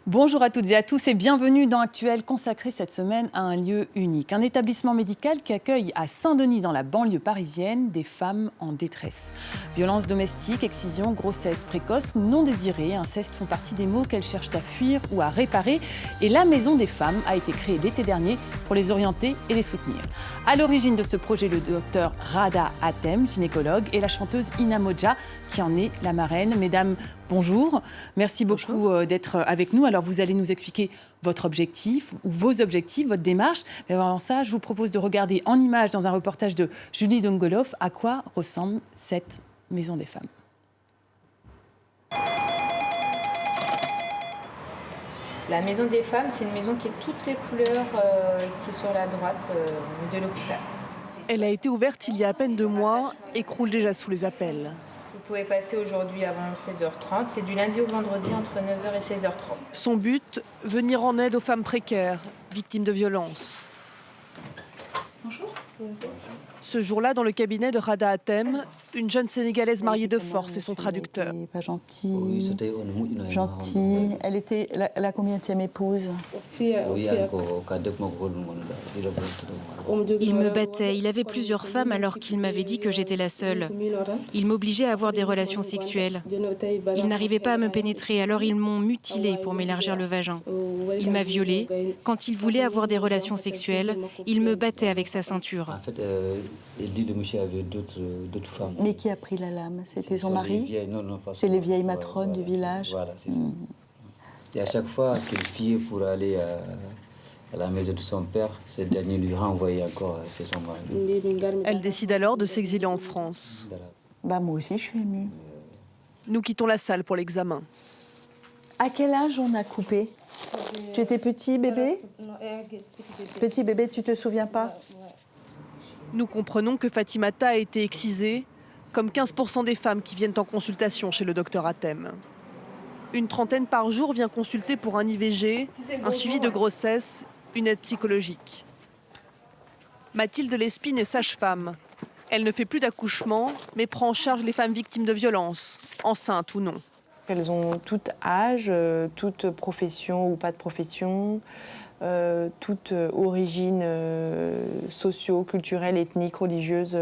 Bonjour à toutes et à tous et bienvenue dans Actuel, consacré cette semaine à un lieu unique. Un établissement médical qui accueille à Saint-Denis, dans la banlieue parisienne, des femmes en détresse. Violences domestiques, excision, grossesse précoce ou non désirée, inceste font partie des mots qu'elles cherchent à fuir ou à réparer. Et la Maison des femmes a été créée l'été dernier pour les orienter et les soutenir. À l'origine de ce projet, le docteur Rada Hatem, gynécologue, et la chanteuse Ina Modja, qui en est la marraine. Mesdames, bonjour. Merci beaucoup d'être avec nous. Alors, vous allez nous expliquer votre objectif ou vos objectifs, votre démarche. Mais avant ça, je vous propose de regarder en images dans un reportage de Julie Dongolov à quoi ressemble cette Maison des femmes. La Maison des femmes, c'est une maison qui est toutes les couleurs qui est sur la droite de l'hôpital. Elle a été ouverte il y a à peine 2 mois et croule déjà sous les appels. Vous pouvez passer aujourd'hui avant 16h30. C'est du lundi au vendredi entre 9h et 16h30. Son but, venir en aide aux femmes précaires, victimes de violences. Bonjour. Ce jour-là, dans le cabinet de Rada Hatem, une jeune Sénégalaise mariée de force et son traducteur. Elle était pas gentille, gentille. Elle était la combienième épouse? Il me battait, il avait plusieurs femmes alors qu'il m'avait dit que j'étais la seule. Il m'obligeait à avoir des relations sexuelles. Il n'arrivait pas à me pénétrer, alors ils m'ont mutilée pour m'élargir le vagin. Il m'a violée. Quand il voulait avoir des relations sexuelles, il me battait avec sa ceinture. En fait, il dit que monsieur avait d'autres femmes. Mais qui a pris la lame? C'était son mari? C'est les vieilles matrones du village? Voilà, c'est ça. Et à chaque fois qu'il fuyait pour aller à la maison de son père, ce dernier lui renvoyait encore son mari. Elle décide alors de s'exiler en France. Bah, moi aussi, je suis émue. Nous quittons la salle pour l'examen. À quel âge on a coupé? Tu étais petit bébé? Petit bébé, tu te souviens pas? Nous comprenons que Fatimata a été excisée, comme 15% des femmes qui viennent en consultation chez le docteur Hatem. Une trentaine par jour vient consulter pour un IVG, un suivi de grossesse, une aide psychologique. Mathilde Lespine est sage-femme. Elle ne fait plus d'accouchement, mais prend en charge les femmes victimes de violences, enceintes ou non. Elles ont tout âge, toute profession ou pas de profession, toute origine socio-culturelle, ethnique, religieuse.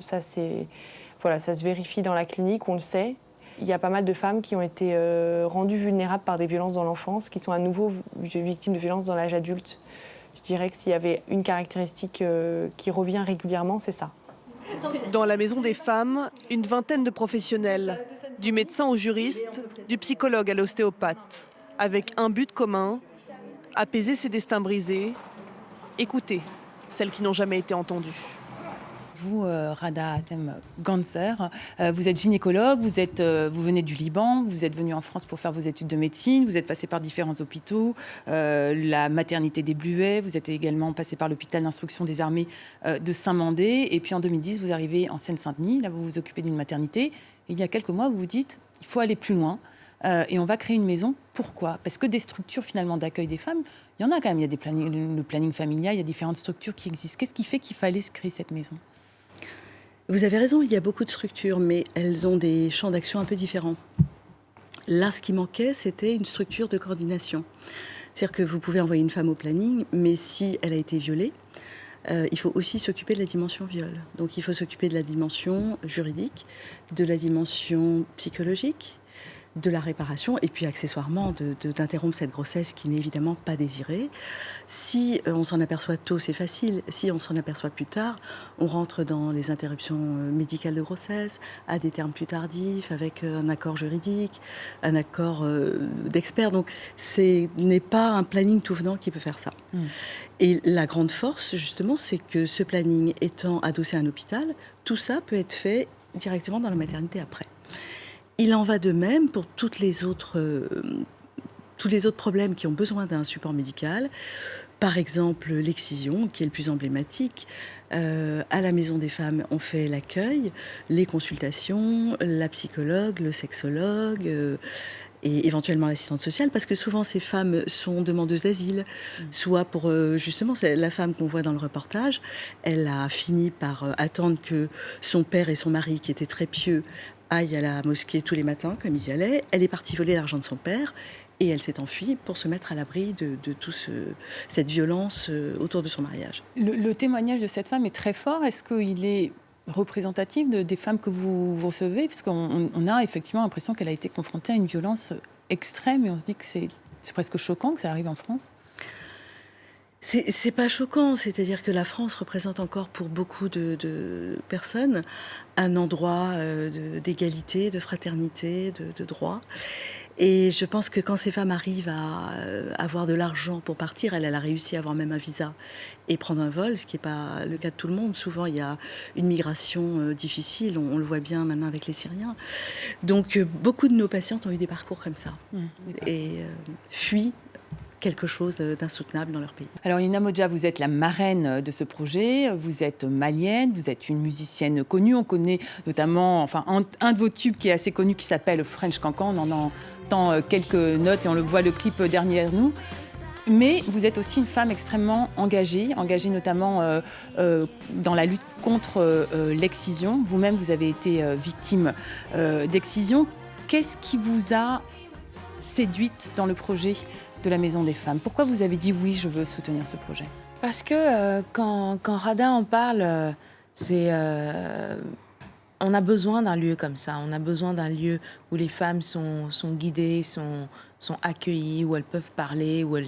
Ça se vérifie dans la clinique, on le sait. Il y a pas mal de femmes qui ont été rendues vulnérables par des violences dans l'enfance, qui sont à nouveau victimes de violences dans l'âge adulte. Je dirais que s'il y avait une caractéristique qui revient régulièrement, c'est ça. Dans la Maison des femmes, une vingtaine de professionnels, du médecin au juriste, du psychologue à l'ostéopathe, avec un but commun, apaiser ces destins brisés, écouter celles qui n'ont jamais été entendues. Vous, Rada Hatem Ganser, vous êtes gynécologue, vous venez du Liban, vous êtes venu en France pour faire vos études de médecine, vous êtes passé par différents hôpitaux, la maternité des Bluets, vous êtes également passé par l'hôpital d'instruction des armées de Saint-Mandé, et puis en 2010, vous arrivez en Seine-Saint-Denis, là vous vous occupez d'une maternité, et il y a quelques mois, vous vous dites, il faut aller plus loin, et on va créer une maison. Pourquoi? Parce que des structures finalement d'accueil des femmes, il y en a quand même, il y a le planning familial, il y a différentes structures qui existent. Qu'est-ce qui fait qu'il fallait se créer cette maison? Vous avez raison, il y a beaucoup de structures, mais elles ont des champs d'action un peu différents. Là, ce qui manquait, c'était une structure de coordination. C'est-à-dire que vous pouvez envoyer une femme au planning, mais si elle a été violée, il faut aussi s'occuper de la dimension viol. Donc il faut s'occuper de la dimension juridique, de la dimension psychologique, de la réparation et puis accessoirement d'interrompre cette grossesse qui n'est évidemment pas désirée. Si on s'en aperçoit tôt, c'est facile. Si on s'en aperçoit plus tard, on rentre dans les interruptions médicales de grossesse, à des termes plus tardifs, avec un accord juridique, un accord d'experts. Donc ce n'est pas un planning tout venant qui peut faire ça. Et la grande force, justement, c'est que ce planning étant adossé à un hôpital, tout ça peut être fait directement dans la maternité après. Il en va de même pour tous les autres problèmes qui ont besoin d'un support médical. Par exemple, l'excision, qui est le plus emblématique. À la Maison des femmes, on fait l'accueil, les consultations, la psychologue, le sexologue et éventuellement l'assistante sociale, parce que souvent ces femmes sont demandeuses d'asile, soit pour, justement, c'est la femme qu'on voit dans le reportage, elle a fini par attendre que son père et son mari, qui étaient très pieux, aille à la mosquée tous les matins, comme ils y allaient. Elle est partie voler l'argent de son père. Et elle s'est enfuie pour se mettre à l'abri de cette violence autour de son mariage. Le témoignage de cette femme est très fort. Est-ce qu'il est représentatif des femmes que vous recevez? Parce qu'on a effectivement l'impression qu'elle a été confrontée à une violence extrême et on se dit que c'est presque choquant que ça arrive en France. C'est pas choquant, c'est-à-dire que la France représente encore pour beaucoup de personnes un endroit d'égalité, de fraternité, de droit. Et je pense que quand ces femmes arrivent à avoir de l'argent pour partir, elle a réussi à avoir même un visa et prendre un vol, ce qui n'est pas le cas de tout le monde. Souvent, il y a une migration difficile, on le voit bien maintenant avec les Syriens. Donc, beaucoup de nos patientes ont eu des parcours comme ça et fuient quelque chose d'insoutenable dans leur pays. Alors Ina Modja, vous êtes la marraine de ce projet, vous êtes malienne, vous êtes une musicienne connue, on connaît notamment un de vos tubes qui est assez connu qui s'appelle French Cancan, on en entend quelques notes et on le voit le clip derrière nous. Mais vous êtes aussi une femme extrêmement engagée notamment dans la lutte contre l'excision. Vous-même, vous avez été victime d'excision. Qu'est-ce qui vous a séduite dans le projet de la Maison des Femmes? Pourquoi vous avez dit oui, je veux soutenir ce projet? Parce que quand Rada en parle, on a besoin d'un lieu comme ça. On a besoin d'un lieu où les femmes sont guidées, sont accueillies, où elles peuvent parler, où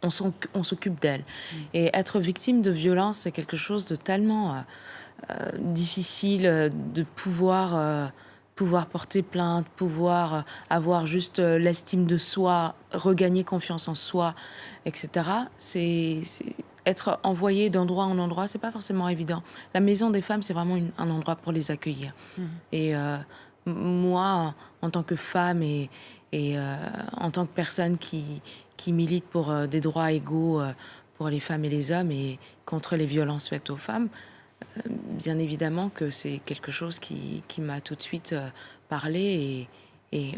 on s'occupe d'elles. Et être victime de violence, c'est quelque chose de tellement difficile de pouvoir porter plainte, pouvoir avoir juste l'estime de soi, regagner confiance en soi, etc. C'est être envoyé d'endroit en endroit, c'est pas forcément évident. La Maison des Femmes, c'est vraiment un endroit pour les accueillir. Et moi, en tant que femme et en tant que personne qui milite pour des droits égaux pour les femmes et les hommes et contre les violences faites aux femmes, bien évidemment que c'est quelque chose qui m'a tout de suite parlé et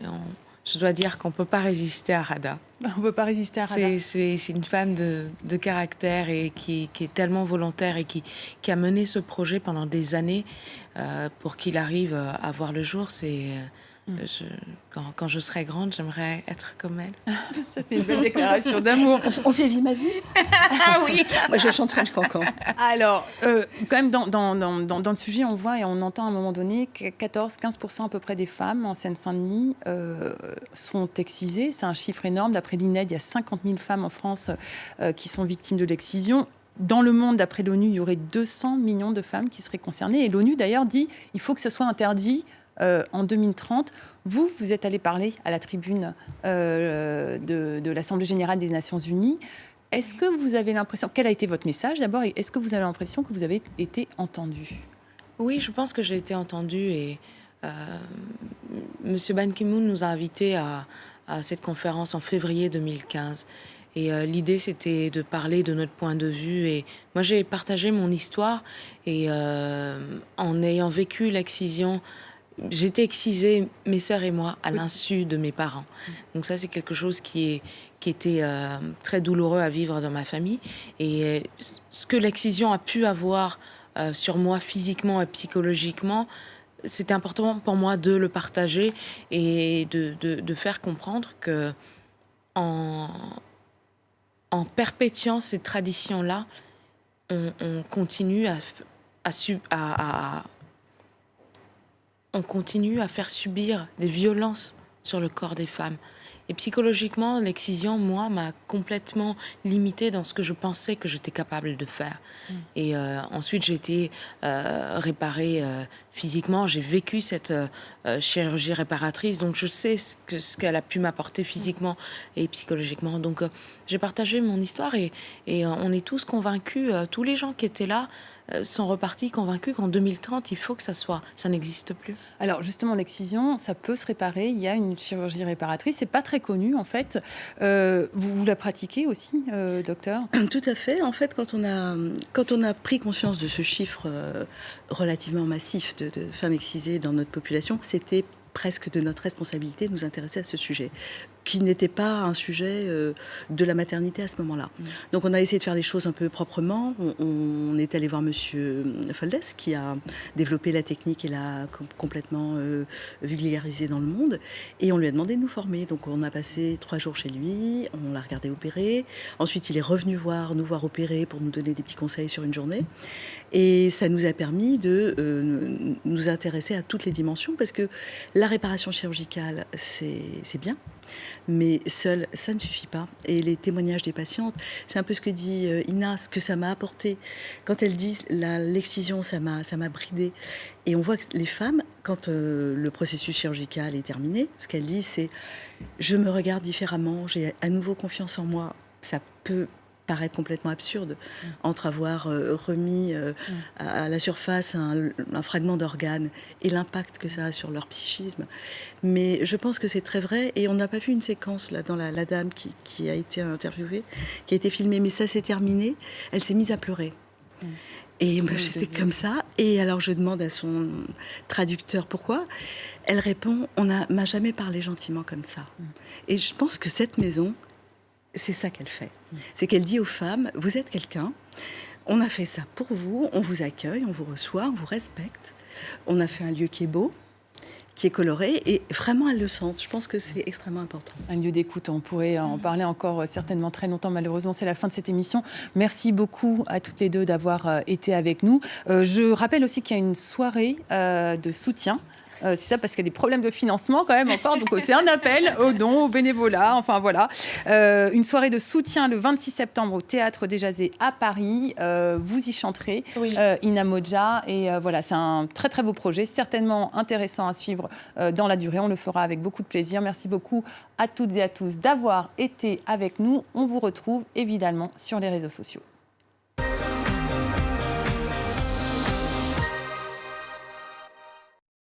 je dois dire qu'on ne peut pas résister à Rada. On ne peut pas résister à Rada. C'est une femme de caractère et qui est tellement volontaire et qui a mené ce projet pendant des années pour qu'il arrive à voir le jour. Quand je serai grande, j'aimerais être comme elle. Ça, c'est une belle déclaration d'amour. On fait Vie ma vie. Ah oui. Moi, je chante French Cancan. Alors, quand même, dans le sujet, on voit et on entend à un moment donné que 14-15% à peu près des femmes en Seine-Saint-Denis sont excisées. C'est un chiffre énorme. D'après l'INED, il y a 50 000 femmes en France qui sont victimes de l'excision. Dans le monde, d'après l'ONU, il y aurait 200 millions de femmes qui seraient concernées. Et l'ONU, d'ailleurs, dit qu'il faut que ce soit interdit en 2030. Vous êtes allé parler à la tribune de l'Assemblée générale des Nations Unies. Est-ce que vous avez l'impression... Quel a été votre message d'abord? Et est-ce que vous avez l'impression que vous avez été entendue? Oui, je pense que j'ai été entendue et Monsieur Ban Ki-moon nous a invités à cette conférence en février 2015. Et l'idée, c'était de parler de notre point de vue. Et moi, j'ai partagé mon histoire et en ayant vécu l'excision, j'étais excisée, mes sœurs et moi, à l'insu de mes parents. Donc ça, c'est quelque chose qui était très douloureux à vivre dans ma famille. Et ce que l'excision a pu avoir sur moi physiquement et psychologiquement, c'était important pour moi de le partager et de faire comprendre que en perpétuant ces traditions-là, on continue on continue à faire subir des violences sur le corps des femmes. Et psychologiquement, l'excision, moi, m'a complètement limitée dans ce que je pensais que j'étais capable de faire. Et ensuite, j'ai été réparée physiquement. J'ai vécu cette chirurgie réparatrice, donc je sais ce qu'elle a pu m'apporter physiquement et psychologiquement. Donc, j'ai partagé mon histoire et on est tous convaincus, tous les gens qui étaient là, sont repartis convaincus qu'en 2030, il faut que ça n'existe plus. Alors justement, l'excision, ça peut se réparer. Il y a une chirurgie réparatrice. C'est pas très connu en fait. Vous la pratiquez aussi, docteur? Tout à fait. En fait, quand on a pris conscience de ce chiffre relativement massif de femmes excisées dans notre population, c'était presque de notre responsabilité de nous intéresser à ce sujet, qui n'était pas un sujet de la maternité à ce moment-là. Donc on a essayé de faire les choses un peu proprement. On est allé voir Monsieur Foldes, qui a développé la technique et l'a complètement vulgarisée dans le monde. Et on lui a demandé de nous former. Donc on a passé 3 jours chez lui, on l'a regardé opérer. Ensuite, il est revenu nous voir opérer pour nous donner des petits conseils sur une journée. Et ça nous a permis de nous intéresser à toutes les dimensions, parce que la réparation chirurgicale, c'est bien, mais seul, ça ne suffit pas. Et les témoignages des patientes, c'est un peu ce que dit Ina, ce que ça m'a apporté. Quand elles disent l'excision, ça m'a bridée. Et on voit que les femmes, quand le processus chirurgical est terminé, ce qu'elles disent, c'est « je me regarde différemment, j'ai à nouveau confiance en moi ». Ça peut paraître complètement absurde entre avoir remis à la surface un fragment d'organe et l'impact que ça a sur leur psychisme. Mais je pense que c'est très vrai, et on n'a pas vu une séquence là dans la dame qui a été interviewée, qui a été filmée, mais ça s'est terminé, elle s'est mise à pleurer. Et moi, j'étais comme ça, et alors je demande à son traducteur pourquoi. Elle répond, m'a jamais parlé gentiment comme ça. Et je pense que cette maison, c'est ça qu'elle fait. C'est qu'elle dit aux femmes, vous êtes quelqu'un, on a fait ça pour vous, on vous accueille, on vous reçoit, on vous respecte. On a fait un lieu qui est beau, qui est coloré, et vraiment elles le sentent. Je pense que c'est extrêmement important. Un lieu d'écoute, on pourrait en parler encore certainement très longtemps. Malheureusement, c'est la fin de cette émission. Merci beaucoup à toutes les deux d'avoir été avec nous. Je rappelle aussi qu'il y a une soirée de soutien. C'est ça, parce qu'il y a des problèmes de financement quand même encore. Donc c'est un appel aux dons, au bénévolat. Enfin voilà. Une soirée de soutien le 26 septembre au Théâtre des Jazés à Paris. Vous y chanterez, oui. Ina Modja. Et voilà, c'est un très très beau projet, certainement intéressant à suivre dans la durée. On le fera avec beaucoup de plaisir. Merci beaucoup à toutes et à tous d'avoir été avec nous. On vous retrouve évidemment sur les réseaux sociaux.